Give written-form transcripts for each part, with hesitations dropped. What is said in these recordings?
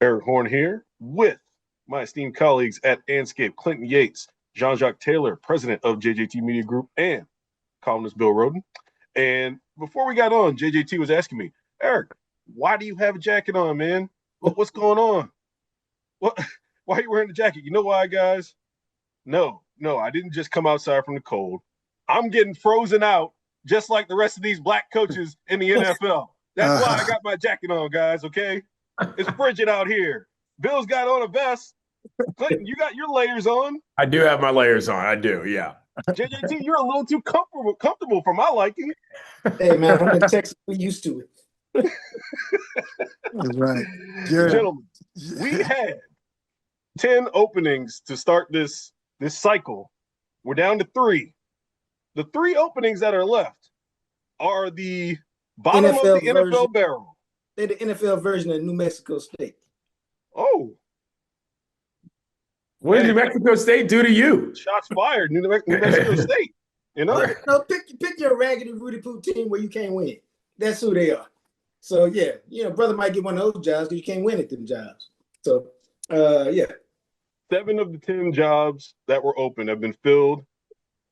Erik Horne here with my esteemed colleagues at Andscape, Clinton Yates, Jean-Jacques Taylor, president of JJT Media Group, and columnist Bill Rhoden. And before we got on, JJT was asking me, Erik, why do you have a jacket on, man? What's going on? What? Why are you wearing the jacket? You know why, guys? No, I didn't just come outside from the cold. I'm getting frozen out just like the rest of these black coaches in the NFL. That's why I got my jacket on, guys, okay? It's frigid out here. Bill's got on a vest. Clinton, you got your layers on. I do have my layers on. I do, yeah. JJT, you're a little too comfortable for my liking. Hey, man, I'm in Texas. We used to it. That's right. Yeah. Gentlemen, we had 10 openings to start this cycle. We're down to 3. The 3 openings that are left are the bottom NFL of the NFL barrel. They're the NFL version of New Mexico State. Oh. What did New Mexico State do to you? Shots fired, New Mexico State. You know? No, pick your raggedy Rudy Poo team where you can't win. That's who they are. So, yeah, brother might get one of those jobs because you can't win at them jobs. So, yeah. 7 of the 10 jobs that were open have been filled.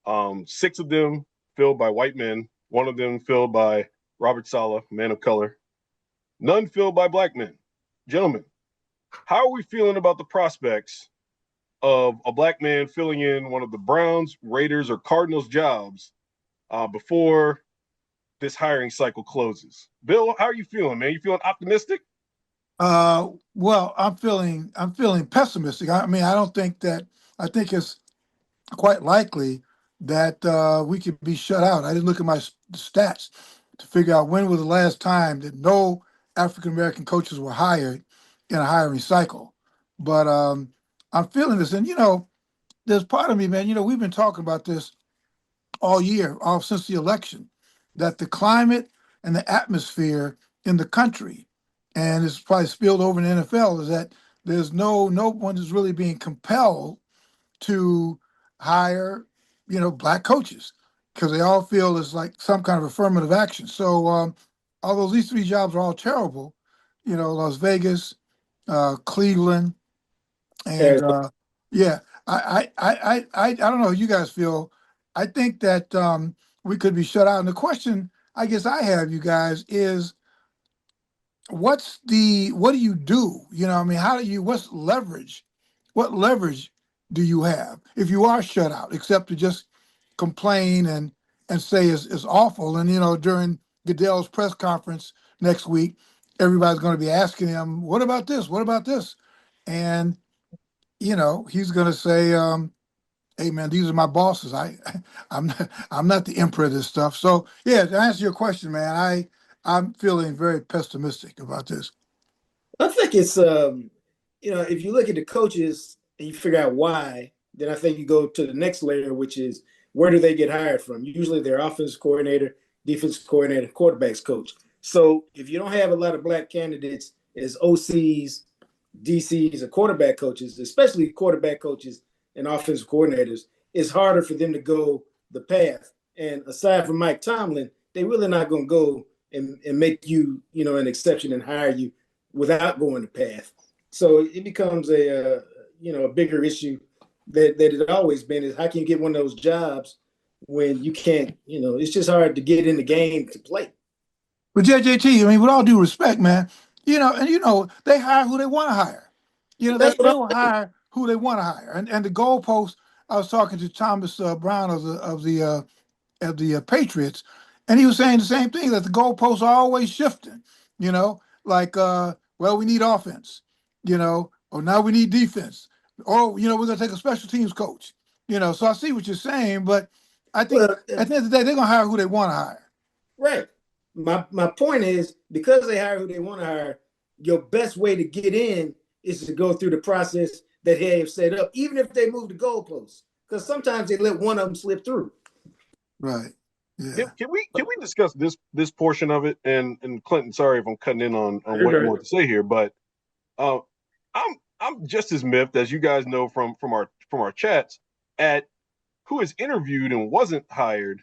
6 of them filled by white men. 1 of them filled by Robert Saleh, man of color. None filled by black men. Gentlemen, how are we feeling about the prospects of a black man filling in one of the Browns, Raiders, or Cardinals jobs before this hiring cycle closes? Bill, how are you feeling, man? You feeling optimistic? Well, I'm feeling pessimistic. I mean, I think it's quite likely that we could be shut out. I didn't look at my stats to figure out when was the last time that no African-American coaches were hired in a hiring cycle. But I'm feeling this. And, there's part of me, man, we've been talking about this all year, all since the election, that the climate and the atmosphere in the country, and it's probably spilled over in the NFL, is that there's no one is really being compelled to hire, black coaches because they all feel it's like some kind of affirmative action. So although these 3 jobs are all terrible, Las Vegas, Cleveland, and yeah, I don't know how you guys feel. I think that we could be shut out. And the question I guess I have, you guys, is what do you do? What's leverage? What leverage do you have if you are shut out, except to just complain and say it's awful? And, during Goodell's press conference next week, everybody's going to be asking him, what about this? What about this? And, he's going to say, hey, man, these are my bosses. I'm not the emperor of this stuff. So, yeah, to answer your question, man, I'm feeling very pessimistic about this. I think it's, if you look at the coaches and you figure out why, then I think you go to the next layer, which is where do they get hired from? Usually they're offensive coordinator, defensive coordinator, quarterbacks coach. So if you don't have a lot of black candidates as OCs, DCs, or quarterback coaches, especially quarterback coaches and offensive coordinators, it's harder for them to go the path. And aside from Mike Tomlin, they're really not going to go and make you, an exception and hire you without going the path. So it becomes a bigger issue that it always been, is how can you get one of those jobs when you can't, it's just hard to get in the game to play. But JJT, I mean, with all due respect, man, they hire who they want to hire. They will hire who they want to hire. And the goalpost, I was talking to Thomas Brown of the Patriots, and he was saying the same thing, that the goalposts are always shifting. Well, we need offense, or now we need defense, or we're gonna take a special teams coach. So I see what you're saying, but I think at the end of the day, they're gonna hire who they want to hire. Right. My point is, because they hire who they want to hire, your best way to get in is to go through the process that they have set up, even if they move the goalposts, because sometimes they let one of them slip through. Right. Yeah. Can we discuss this portion of it? And Clinton, sorry if I'm cutting in on what you want to say here, but I'm just as miffed as you guys know from our chats at who is interviewed and wasn't hired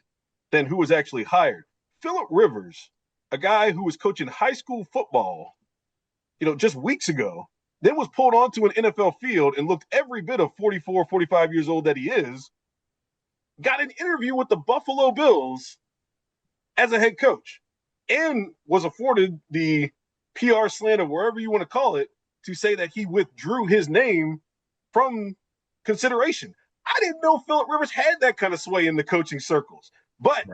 than who was actually hired. Phillip Rivers, a guy who was coaching high school football, just weeks ago, then was pulled onto an NFL field and looked every bit of 44, 45 years old that he is, got an interview with the Buffalo Bills as a head coach, and was afforded the PR slant, or wherever you want to call it, to say that he withdrew his name from consideration. I didn't know Philip Rivers had that kind of sway in the coaching circles. But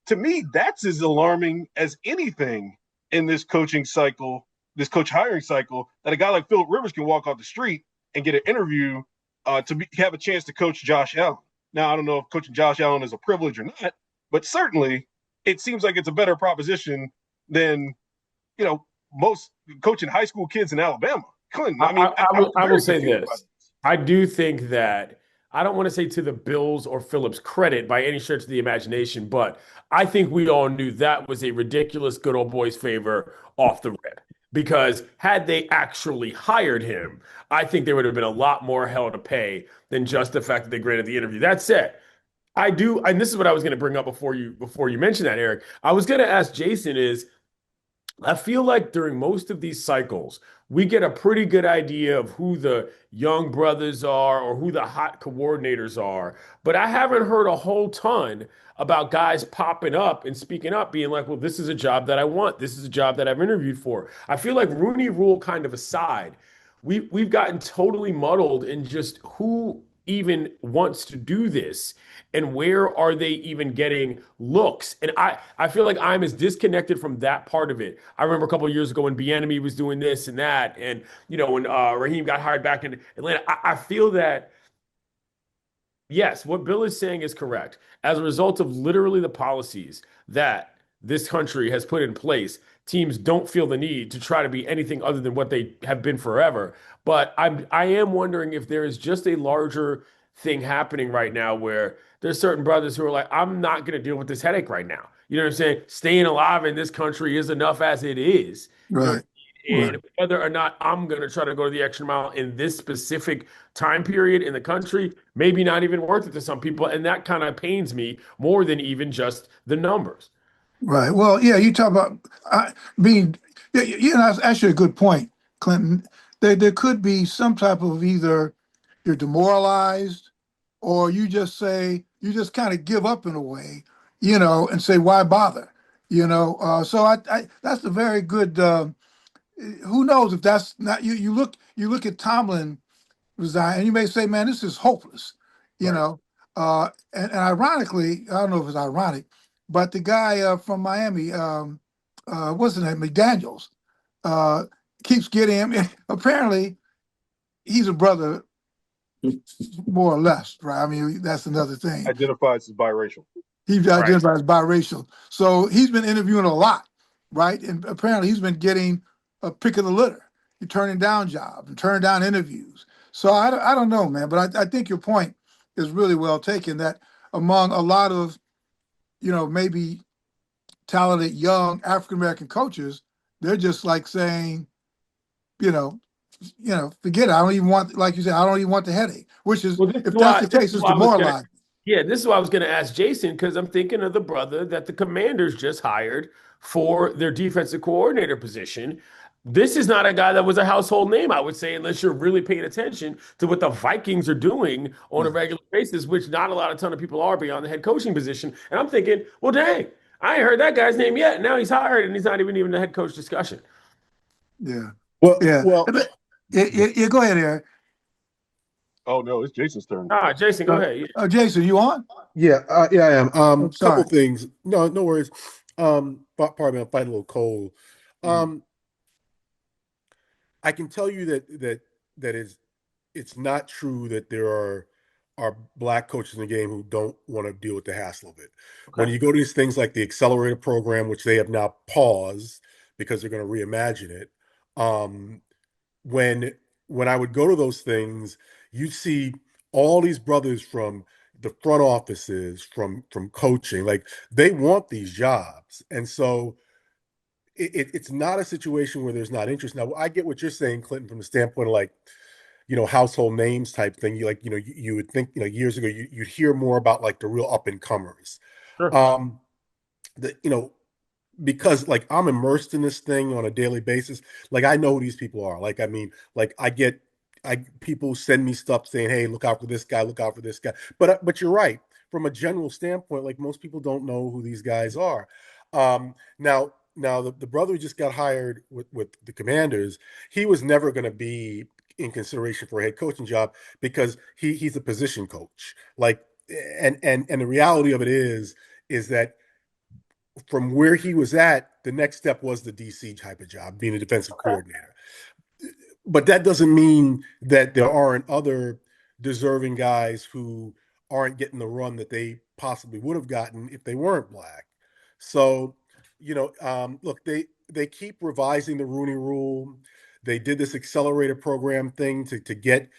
to me, that's as alarming as anything in this coaching cycle, this coach hiring cycle, that a guy like Philip Rivers can walk off the street and get an interview have a chance to coach Josh Allen. Now, I don't know if coaching Josh Allen is a privilege or not, but certainly it seems like it's a better proposition than, most coaching high school kids in Alabama. Clinton, I will say this. I do think that, I don't want to say to the Bills or Phillips' credit by any stretch of the imagination, but I think we all knew that was a ridiculous good old boys favor off the rip. Because had they actually hired him, I think there would have been a lot more hell to pay than just the fact that they granted the interview. That said, I do, and this is what I was going to bring up before you mentioned that, Erik. I was going to ask Jason I feel like during most of these cycles, we get a pretty good idea of who the young brothers are or who the hot coordinators are. But I haven't heard a whole ton about guys popping up and speaking up, being like, well, this is a job that I want. This is a job that I've interviewed for. I feel like Rooney Rule kind of aside, we've gotten totally muddled in just who even wants to do this and where are they even getting looks. And I feel like I'm as disconnected from that part of it. I remember a couple of years ago when Bieniemy was doing this and that, and when Raheem got hired back in Atlanta. I feel that, yes, what Bill is saying is correct. As a result of literally the policies that this country has put in place, teams don't feel the need to try to be anything other than what they have been forever. But I am wondering if there is just a larger thing happening right now where there's certain brothers who are like, I'm not going to deal with this headache right now. You know what I'm saying? Staying alive in this country is enough as it is. Right. And whether or not I'm going to try to go to the extra mile in this specific time period in the country, maybe not even worth it to some people. And that kind of pains me more than even just the numbers. Right. Well, yeah, you talk about being, that's actually a good point, Clinton. There could be some type of either you're demoralized or you just kind of give up in a way, and say, why bother? So I that's a very good, who knows if that's not, you look at Tomlin resign and you may say, man, this is hopeless, you know? And ironically, I don't know if it's ironic, but the guy from Miami, what's his name, McDaniels, keeps getting him. And apparently, he's a brother, more or less, right? I mean, that's another thing. Identifies as biracial. He identifies as biracial. So he's been interviewing a lot, right? And apparently, he's been getting a pick of the litter. He's turning down jobs and turning down interviews. So I don't know, man, but I think your point is really well taken, that among a lot of, maybe talented young African-American coaches, they're just like saying, forget it. I don't even want, like you said, I don't even want the headache, which is, if that's the case, it's demoralizing. Yeah, this is what I was going to ask Jason, because I'm thinking of the brother that the Commanders just hired for their defensive coordinator position. This is not a guy that was a household name, I would say, unless you're really paying attention to what the Vikings are doing on a regular basis, which not a ton of people are beyond the head coaching position. And I'm thinking, well, dang, I ain't heard that guy's name yet. Now he's hired, and he's not even the head coach discussion. Yeah. Well, Yeah, go ahead, Erik. Oh, no, it's Jason's turn. Jason, go ahead. Oh, Jason, you on? Yeah, I am. Sorry. Couple things. No worries. Pardon me, I'm fighting a little cold. I can tell you that it's not true that there are black coaches in the game who don't want to deal with the hassle of it. Okay. When you go to these things like the accelerator program, which they have now paused because they're going to reimagine it. When I would go to those things, you see all these brothers from the front offices, from coaching, like they want these jobs. And so it's not a situation where there's not interest. Now, I get what you're saying, Clinton, from the standpoint of like, household names type thing. You like, you would think, years ago, you'd hear more about like the real up and comers. Sure. because like I'm immersed in this thing on a daily basis. Like I know who these people are. Like I mean, like people send me stuff saying, "Hey, look out for this guy, look out for this guy." But you're right. From a general standpoint, like most people don't know who these guys are. Now the brother who just got hired with the Commanders, he was never going to be in consideration for a head coaching job because he's a position coach. Like and the reality of it is that from where he was at, the next step was the DC type of job, being a defensive coordinator. But that doesn't mean that there aren't other deserving guys who aren't getting the run that they possibly would have gotten if they weren't black. So, look, they keep revising the Rooney Rule. They did this accelerated program thing to get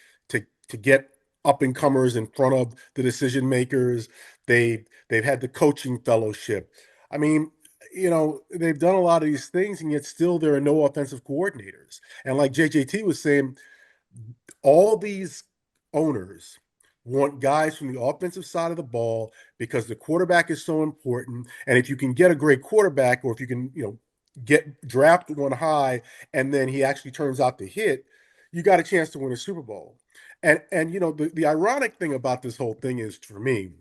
up and comers in front of the decision makers. They've had the coaching fellowship. I mean, they've done a lot of these things, and yet still there are no offensive coordinators. And like JJT was saying, all these owners want guys from the offensive side of the ball because the quarterback is so important. And if you can get a great quarterback, or if you can, get draft one high, and then he actually turns out to hit, you got a chance to win a Super Bowl. And the ironic thing about this whole thing is, for me,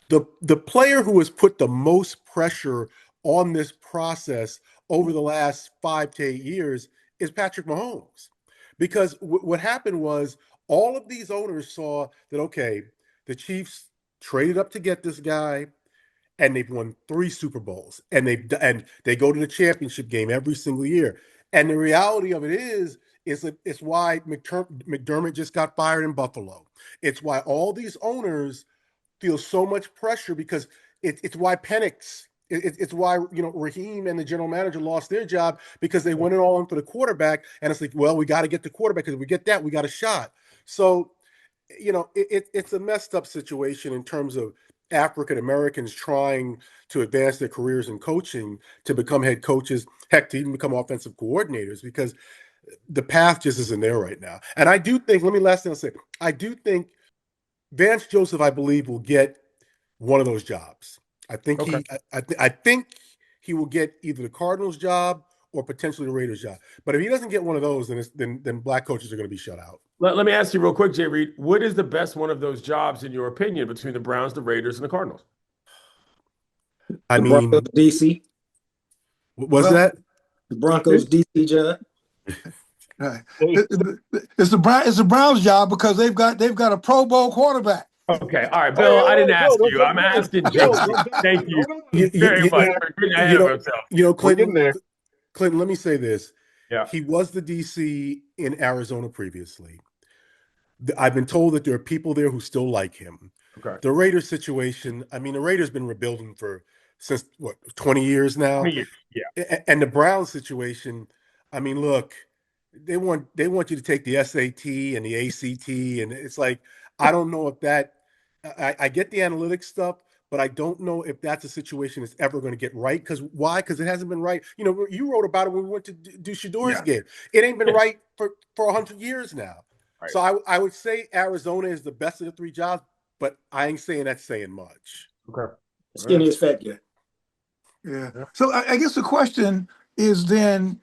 the player who has put the most pressure on this process over the last 5 to 8 years is Patrick Mahomes. Because what happened was all of these owners saw that, okay, the Chiefs traded up to get this guy, and they've won 3 Super Bowls, and they go to the championship game every single year. And the reality of it is that it's why McDermott just got fired in Buffalo. It's why all these owners feel so much pressure, because it's why Penix, it's why Raheem and the general manager lost their job, because they went it all in for the quarterback, and it's like, well, we got to get the quarterback, because if we get that, we got a shot. So it's a messed up situation in terms of African Americans trying to advance their careers in coaching, to become head coaches, heck, to even become offensive coordinators, because the path just isn't there right now. And I do think, last thing I'll say, I do think Vance Joseph, I believe, will get one of those jobs. I think I think he will get either the Cardinals job or potentially the Raiders job. But if he doesn't get one of those, then black coaches are going to be shut out. Let me ask you real quick, Jay Reid, what is the best one of those jobs, in your opinion, between the Browns, the Raiders, and the Cardinals? The Broncos DC. Was that the Broncos DC job? Right. It's the Browns' job, because they've got a Pro Bowl quarterback. Okay, all right, Bill. I didn't ask you. I'm asking JC. Thank you very much for getting ahead of himself. Clinton, let me say this. Yeah. He was the DC in Arizona previously. I've been told that there are people there who still like him. Okay. The Raiders situation, I mean, the Raiders been rebuilding since 20 years now? 20 years, yeah. And the Browns situation, I mean, look, they want you to take the SAT and the ACT, and it's like, I don't know if that, I get the analytics stuff, but I don't know if that's a situation that's ever going to get right. Because why? Because it hasn't been right. You wrote about it when we went to do Shedeur's game. It ain't been right for 100 years now. Right. So I would say Arizona is the best of the 3 jobs, but I ain't saying that's saying much. Okay. Skinniest fat guy. Yeah. So I guess the question is then,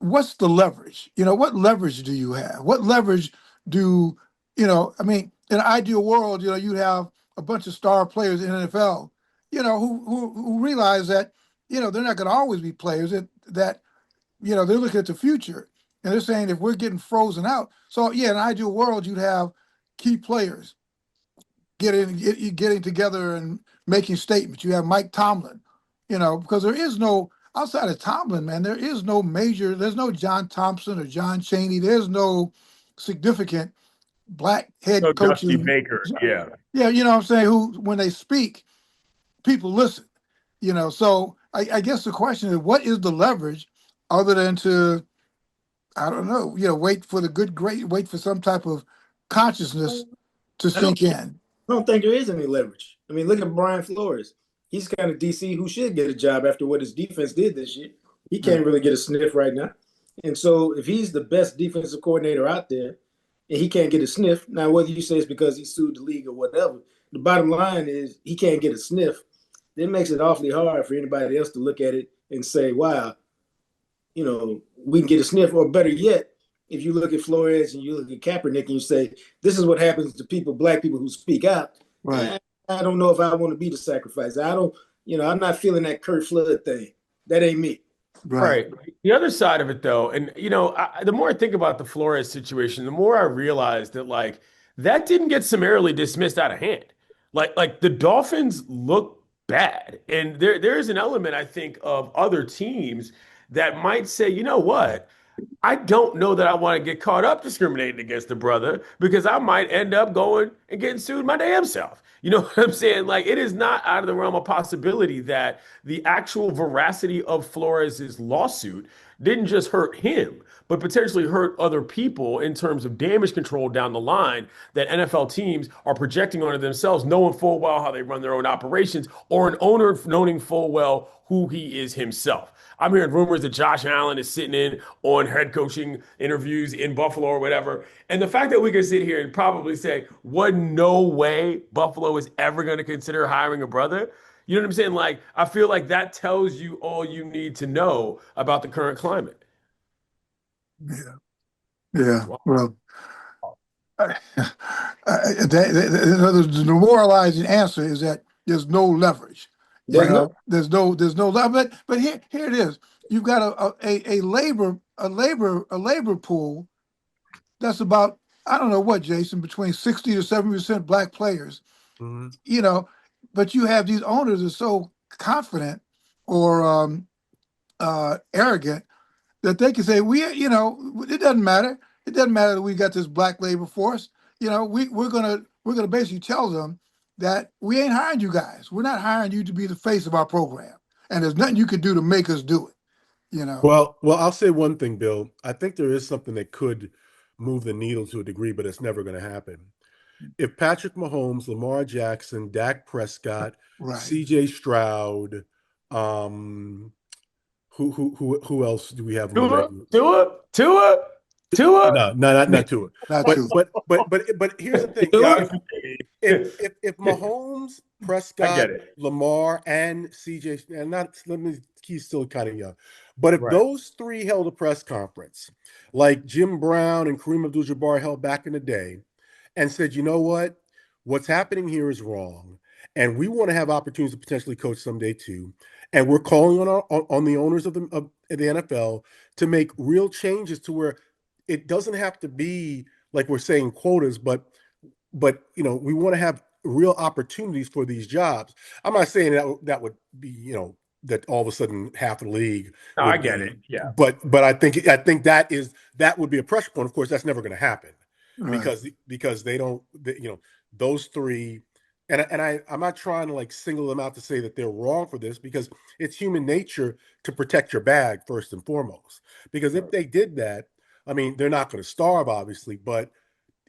what's the leverage? What leverage do you have? What leverage do, I mean, in an ideal world, you have a bunch of star players in the NFL, who realize that, they're not going to always be players, that they're looking at the future, and they're saying, if we're getting frozen out. So yeah, in an ideal world, you'd have key players getting together and making statements. You have Mike Tomlin, because there is no, outside of Tomlin, man, there's no John Thompson or John Chaney. There's no significant black head coaches. Dusty Baker, yeah. Yeah, what I'm saying, who, when they speak, people listen. So I guess the question is, what is the leverage other than to, I don't know, wait for some type of consciousness to sink in? I don't think there is any leverage. I mean, look at Brian Flores. He's kind of DC who should get a job after what his defense did this year. He can't really get a sniff right now. And so if he's the best defensive coordinator out there and he can't get a sniff, now whether you say it's because he sued the league or whatever, the bottom line is he can't get a sniff. it makes it awfully hard for anybody else to look at it and say, wow, we can get a sniff. Or better yet, if you look at Flores and you look at Kaepernick and you say, this is what happens to black people who speak out. Right. I don't know if I want to be the sacrifice. I'm not feeling that Kurt Flood thing. That ain't me. Right. The other side of it, though, and the more I think about the Flores situation, the more I realize that that didn't get summarily dismissed out of hand. Like the Dolphins look bad, and there is an element, I think, of other teams that might say, you know what? I don't know that I want to get caught up discriminating against the brother, because I might end up going and getting sued my damn self. You know what I'm saying? Like, it is not out of the realm of possibility that the actual veracity of Flores's lawsuit didn't just hurt him, but potentially hurt other people in terms of damage control down the line that NFL teams are projecting onto themselves, knowing full well how they run their own operations, or an owner knowing full well who he is himself. I'm hearing rumors that Josh Allen is sitting in on head coaching interviews in Buffalo or whatever. And the fact that we can sit here and probably say, what, no way Buffalo is ever going to consider hiring a brother. You know what I'm saying? Like, I feel like that tells you all you need to know about the current climate. Yeah. Yeah. Well, the demoralizing answer is that there's no leverage. There's no leverage. But here it is. You've got a labor pool that's about, I don't know what, Jason, between 60 to 70% black players. Mm-hmm. But you have these owners that are so confident or arrogant that they can say, it doesn't matter. It doesn't matter that we got this black labor force. We're gonna basically tell them that we ain't hiring you guys. We're not hiring you to be the face of our program, and there's nothing you can do to make us do it. Well, I'll say one thing, Bill. I think there is something that could move the needle to a degree, but it's never going to happen. If Patrick Mahomes, Lamar Jackson, Dak Prescott, C.J. Stroud, who else do we have? Tua. No, not Tua. But here's the thing. If Mahomes, Prescott, Lamar, and CJ, and he's still kind of young, but if those three held a press conference like Jim Brown and Kareem Abdul-Jabbar held back in the day, and said, you know what, what's happening here is wrong, and we want to have opportunities to potentially coach someday too, and we're calling on the owners of the NFL to make real changes to where it doesn't have to be like we're saying quotas, but we want to have real opportunities for these jobs. I'm not saying that would be, that all of a sudden half the league. No, I get it. Yeah. But I think that would be a pressure point. Of course, that's never going to happen because they don't, those three. And I'm not trying to single them out to say that they're wrong for this, because it's human nature to protect your bag first and foremost. Because if they did that, I mean, they're not going to starve, obviously, but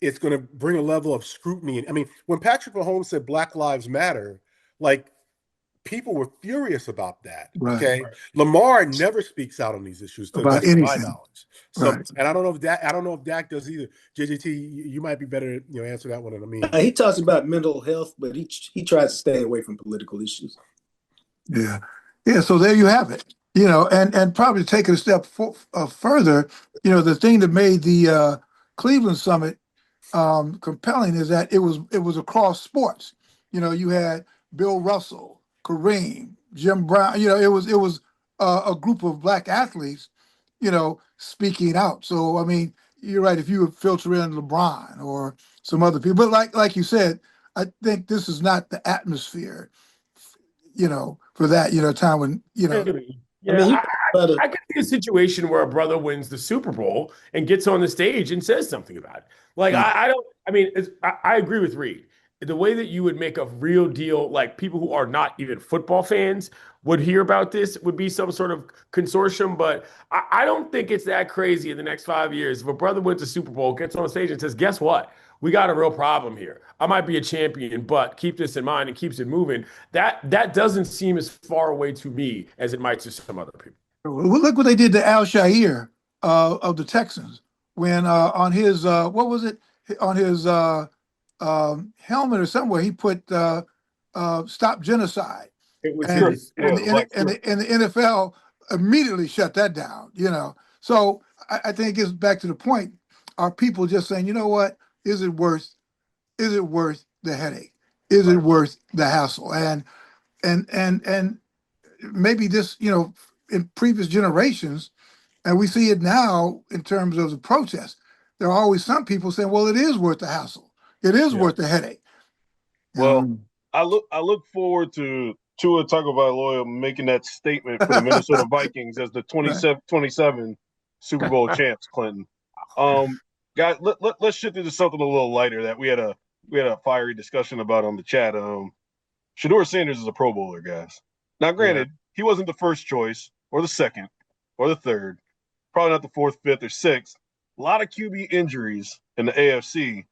it's going to bring a level of scrutiny. I mean, when Patrick Mahomes said Black Lives Matter, people were furious about that. Okay, Lamar never speaks out on these issues about anything. My knowledge. So, and I don't know if Dak does either. JJT, you might be better, answer that one than me. He talks about mental health, but he tries to stay away from political issues. Yeah. So there you have it. And probably take it a step further. The thing that made the Cleveland summit compelling is that it was across sports. You had Bill Russell, Kareem, Jim Brown. It was a group of black athletes, speaking out. So I mean, you're right. If you would filter in LeBron or some other people, but like you said, I think this is not the atmosphere, for that, time when I could see a situation where a brother wins the Super Bowl and gets on the stage and says something about it. I agree with Reid. The way that you would make a real deal, like people who are not even football fans would hear about this, would be some sort of consortium. But I don't think it's that crazy in the next 5 years. If a brother wins the Super Bowl, gets on stage and says, guess what? We got a real problem here. I might be a champion, but keep this in mind, and keeps it moving. That doesn't seem as far away to me as it might to some other people. Well, look what they did to Al Shire of the Texans when on his what was it, on his helmet or somewhere he put stop genocide, It was and his. and Yeah, like and the NFL immediately shut that down. So I think it gets back to the point: are people just saying, you know what, is it worth the headache? Is it Right. worth the hassle? And maybe this, in previous generations, and we see it now in terms of the protests. There are always some people saying, well, it is worth the hassle. It is Yeah. worth the headache. well, I look forward to Tua Tagovailoa making that statement for the Minnesota Vikings as the Right. 27 Super Bowl champs, Clinton. Guys, let's shift into something a little lighter that we had a fiery discussion about on the chat. Shedeur Sanders is a Pro Bowler, guys. Now, Yeah. granted, he wasn't the first choice or the second or the third, probably not the fourth, fifth, or sixth. A lot of QB injuries in the AFC,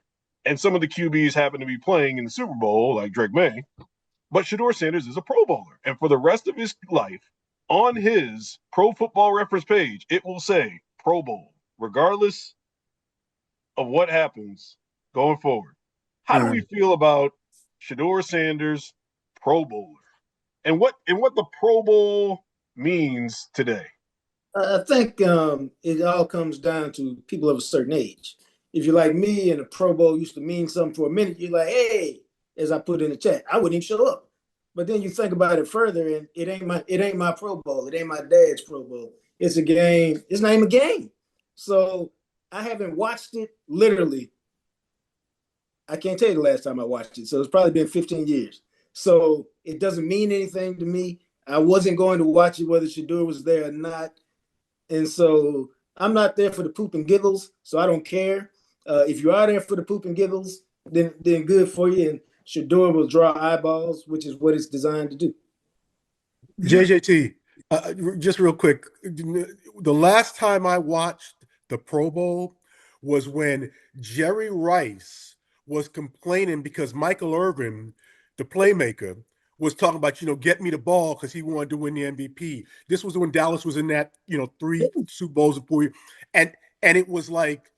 and some of the QBs happen to be playing in the Super Bowl, like Drake May. But Shedeur Sanders is a Pro Bowler, and for the rest of his life, on his Pro Football Reference page, it will say Pro Bowl, regardless of what happens going forward. How do we feel about Shedeur Sanders, Pro Bowler, and what the Pro Bowl means today? I think it all comes down to people of a certain age. If you're like me and a Pro Bowl used to mean something for a minute, you're like, hey, as I put in the chat, I wouldn't even show up. But then you think about it further, and it ain't my Pro Bowl. It ain't my dad's Pro Bowl. It's a game. It's not even a game. So I haven't watched it literally. I can't tell you the last time I watched it. So it's probably been 15 years. So it doesn't mean anything to me. I wasn't going to watch it whether Shedeur was there or not. And so I'm not there for the poop and giggles, so I don't care. If you are there for the poop and giggles, then good for you. And Shedeur will draw eyeballs, which is what it's designed to do. JJT, just real quick, the last time I watched the Pro Bowl was when Jerry Rice was complaining because Michael Irvin, the playmaker, was talking about, get me the ball because he wanted to win the MVP. This was when Dallas was in that, 3 Super Bowls before you. And it was like,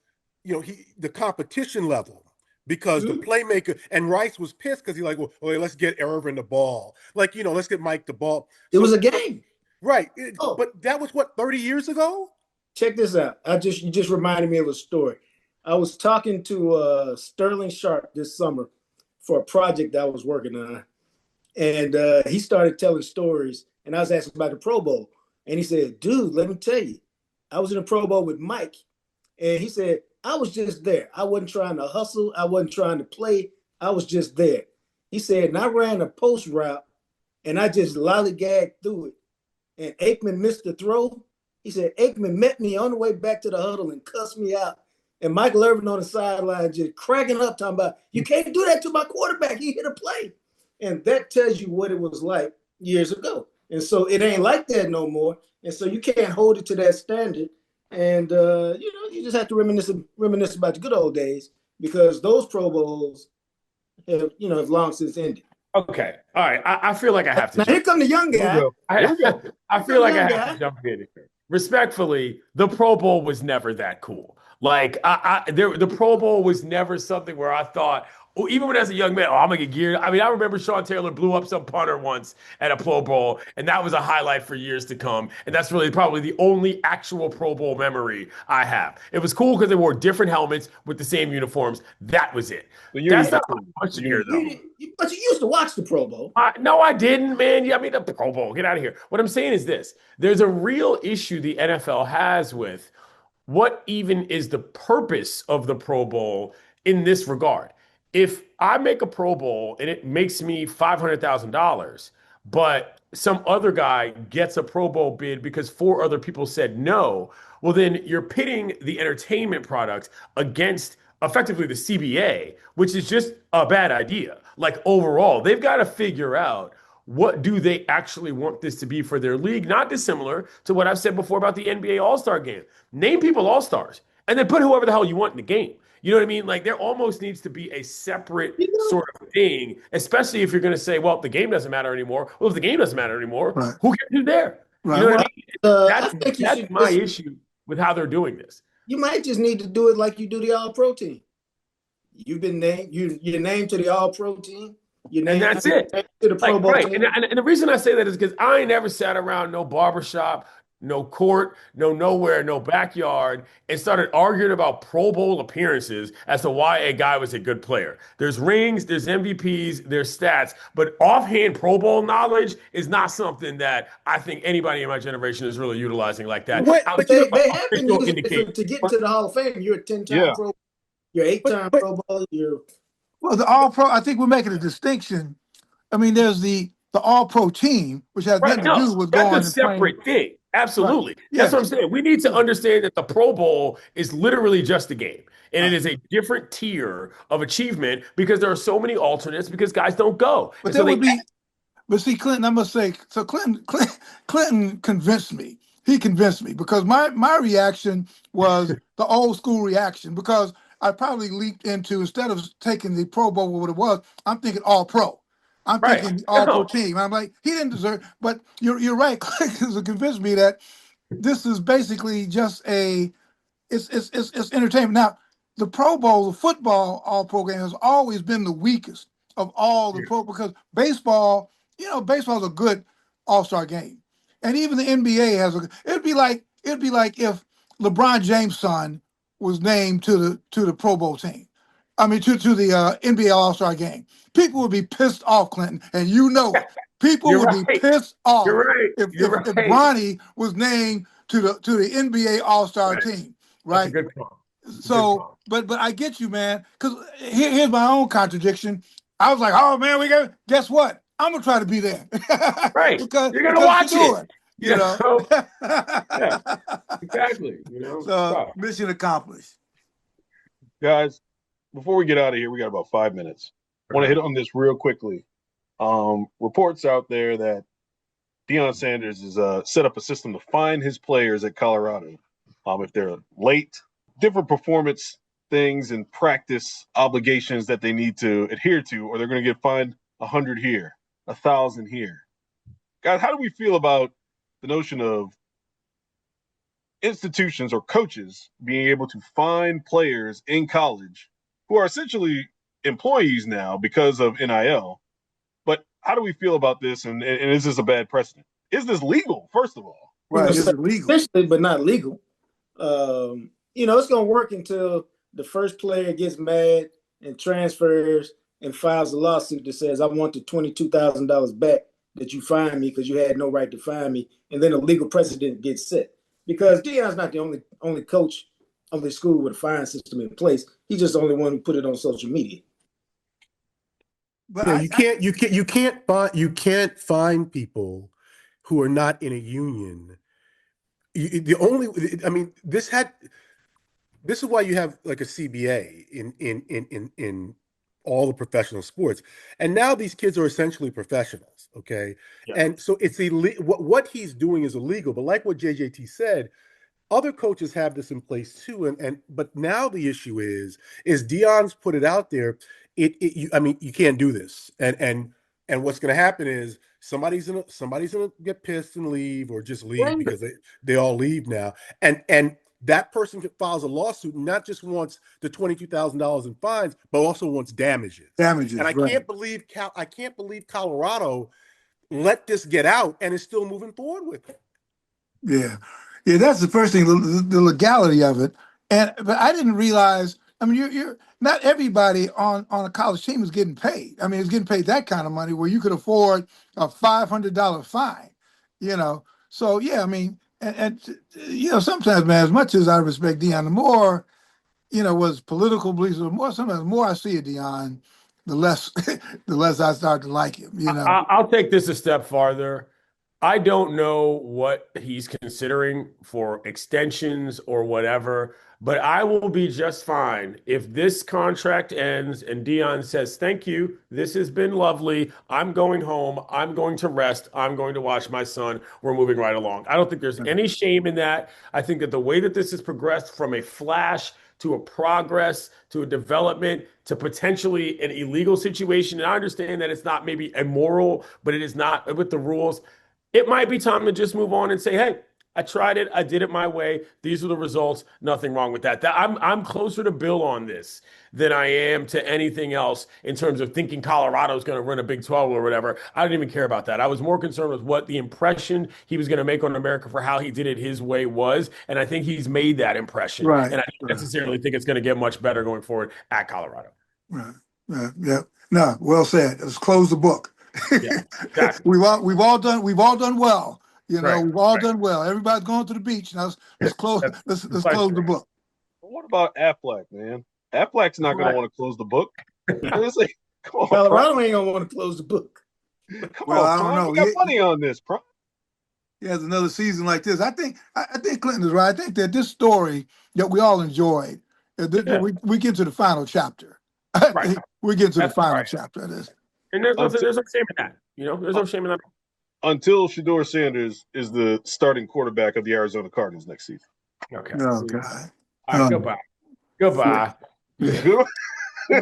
the competition level, because the playmaker, and Rice was pissed because he's like, well, let's get Irvin the ball. Like, let's get Mike the ball. It was a game. Right. But that was, 30 years ago? Check this out. You just reminded me of a story. I was talking to Sterling Sharp this summer for a project I was working on. And he started telling stories, and I was asking about the Pro Bowl. And he said, dude, let me tell you, I was in a Pro Bowl with Mike. And he said, I was just there. I wasn't trying to hustle. I wasn't trying to play. I was just there. He said, and I ran a post route, and I just lollygagged through it. And Aikman missed the throw. He said, Aikman met me on the way back to the huddle and cussed me out. And Michael Irvin on the sideline just cracking up, talking about, you can't do that to my quarterback. He hit a play. And that tells you what it was like years ago. And so it ain't like that no more. And so you can't hold it to that standard. And, you just have to reminisce about the good old days, because those Pro Bowls have long since ended. Okay. All right. I feel like I have to. Now, here come the young guy. I feel like I have to jump in here. Respectfully, the Pro Bowl was never that cool. Like, the Pro Bowl was never something where I thought, even when as a young man, I'm gonna get geared. I mean, I remember Sean Taylor blew up some punter once at a Pro Bowl, and that was a highlight for years to come. And that's really probably the only actual Pro Bowl memory I have. It was cool because they wore different helmets with the same uniforms. That was it. That's not much here, though. But you used to watch the Pro Bowl. No, I didn't, man. I mean, the Pro Bowl. Get out of here. What I'm saying is this: there's a real issue the NFL has with what even is the purpose of the Pro Bowl in this regard. If I make a Pro Bowl and it makes me $500,000, but some other guy gets a Pro Bowl bid because 4 other people said no, well, then you're pitting the entertainment product against effectively the CBA, which is just a bad idea. Like, overall, they've got to figure out, what do they actually want this to be for their league? Not dissimilar to what I've said before about the NBA All-Star game. Name people All-Stars and then put whoever the hell you want in the game. You know what I mean? Like, there almost needs to be a separate sort of thing, especially if you're going to say, well, the game doesn't matter anymore. Well, if the game doesn't matter anymore, Right. who cares who's there? Right. You know what I mean? That's my just, issue with how they're doing this. You might just need to do it like you do the All-Pro team. You've been named. You're named to the All-Pro team. Your And name that's it. to the Pro Like, Bowl right. team. And the reason I say that is because I ain't never sat around no barbershop, no court, no nowhere, no backyard, and started arguing about Pro Bowl appearances as to why a guy was a good player. There's rings, there's MVPs, there's stats, but offhand Pro Bowl knowledge is not something that I think anybody in my generation is really utilizing like that. What? But Outside of they have been official using indication. it to get into the Hall of Fame. You're a 10-time Yeah. Pro, you're 8-time But Pro Bowl, you're Well, the All Pro, I think we're making a distinction. I mean, there's the All Pro team, which has Right. nothing to do No, with that's a going and playing. separate thing. Right. Absolutely. That's Yeah. what I'm saying. We need to Yeah. understand that the Pro Bowl is literally just a game. And it Right. is a different tier of achievement because there are so many alternates because guys don't go. But And there so would they be, but see, Clinton, I must say, so Clinton convinced me. He convinced me because my reaction was the old school reaction because I probably leaped into, instead of taking the Pro Bowl what it was, I'm thinking All Pro. I'm right. thinking All Pro No. team. I'm like, he didn't deserve, but you're right. Clinton convinced me that this is basically just it's entertainment. Now, the Pro Bowl, the football All Pro game has always been the weakest of all the pro because baseball, baseball's a good All-Star game, and even the NBA has a. It'd be like if LeBron James' son was named to the Pro Bowl team. I mean, to the NBA All-Star game. People would be pissed off, Clinton, and you know it. People You're would be right. pissed off You're right. if You're if right. Bronny was named to the NBA All-Star Right. team, That's a right? good call. That's a good So, call. but I get you, man. Because here's my own contradiction. I was like, oh man, guess what? I'm gonna try to be there Right. because You're gonna watch Shedeur, it. you know. Yeah, exactly. So mission accomplished. Guys, before we get out of here, we got about 5 minutes. I want to hit on this real quickly. Reports out there that Deion Sanders has set up a system to fine his players at Colorado if they're late, different performance things and practice obligations that they need to adhere to, or they're going to get fined 100 here, 1,000 here. Guys, how do we feel about the notion of institutions or coaches being able to fine players in college who are essentially employees now because of NIL? But how do we feel about this? And is this a bad precedent? Is this legal, first of all? Right, is it legal? Officially, but not legal. It's going to work until the first player gets mad and transfers and files a lawsuit that says, I want the $22,000 back that you fined me because you had no right to fine me. And then a legal precedent gets set. Because Deion's not the only coach of the school with a fine system in place. He's just the only one who put it on social media. But you can't find people who are not in a union. This is why you have like a CBA in all the professional sports, and now these kids are essentially professionals. Okay, Yeah. and so it's what he's doing is illegal. But like what JJT said, other coaches have this in place too, but now the issue is Deion's put it out there. You can't do this, and what's going to happen is somebody's gonna get pissed and leave, or just leave because they all leave now, and that person files a lawsuit and not just wants the $22,000 in fines, but also wants damages. And I can't believe Colorado let this get out and is still moving forward with it. Yeah, that's the first thing, the legality of it. But I didn't realize. I mean, you're not everybody on a college team is getting paid. I mean, it's getting paid that kind of money where you could afford a $500 fine. So yeah, I mean, and sometimes, man, as much as I respect Deion, the more was political beliefs, sometimes the more I see of Deion, the less the less I start to like him. I'll take this a step farther. I don't know what he's considering for extensions or whatever, but I will be just fine if this contract ends and Deion says, thank you, this has been lovely. I'm going home. I'm going to rest. I'm going to watch my son. We're moving right along. I don't think there's any shame in that. I think that the way that this has progressed from a flash to a progress, to a development, to potentially an illegal situation, and I understand that it's not maybe immoral, but it is not with the rules. It might be time to just move on and say, hey, I tried it. I did it my way. These are the results. Nothing wrong with that. I'm closer to Bill on this than I am to anything else in terms of thinking Colorado's going to run a Big 12 or whatever. I didn't even care about that. I was more concerned with what the impression he was going to make on America for how he did it his way was. And I think he's made that impression. Right. And I don't necessarily think it's going to get much better going forward at Colorado. Right. Yeah. No, well said. Let's close the book. Yeah, exactly. We've all done well. You know, Right, we've all done well. Everybody's going to the beach. Now let's close. Let's close the book. What about Aflac, man? Aflac's not going to want to close the book. It's like, come on, Colorado ain't gonna want to close the book. Come Well, I on, don't Prime. know. We got money on this, Prime. He has another season like this. I think Clinton is right. I think that this story that we all enjoyed, we get to the final chapter. I think we get to the final chapter of this. And there's no shame in that. You know, there's no shame in that. Until Shedeur Sanders is the starting quarterback of the Arizona Cardinals next season. Okay. Oh God. All right, goodbye.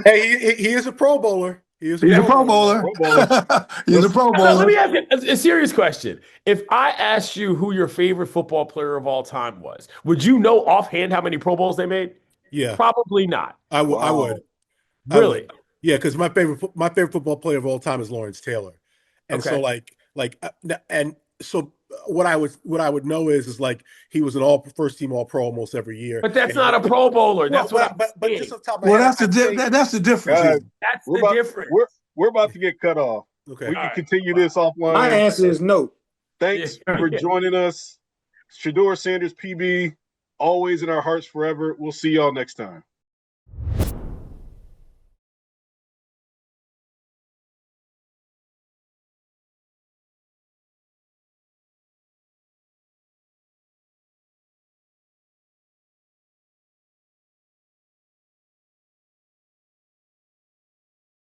Hey, he is a Pro Bowler. He's a Pro Bowler. He's a Pro Bowler. Let me ask you a serious question. If I asked you who your favorite football player of all time was, would you know offhand how many Pro Bowls they made? Yeah. Probably not. I would. Really? Yeah, because my favorite football player of all time is Lawrence Taylor, and so so what I would know is like he was an first team All Pro almost every year. But that's not a Pro Bowler. That's but just on top of my Well, head, that's the difference. Guys, that's the difference. We're about to get cut off. Okay. We can continue this offline. My answer is no. Thanks for joining us. Shedeur Sanders, PB, always in our hearts forever. We'll see y'all next time.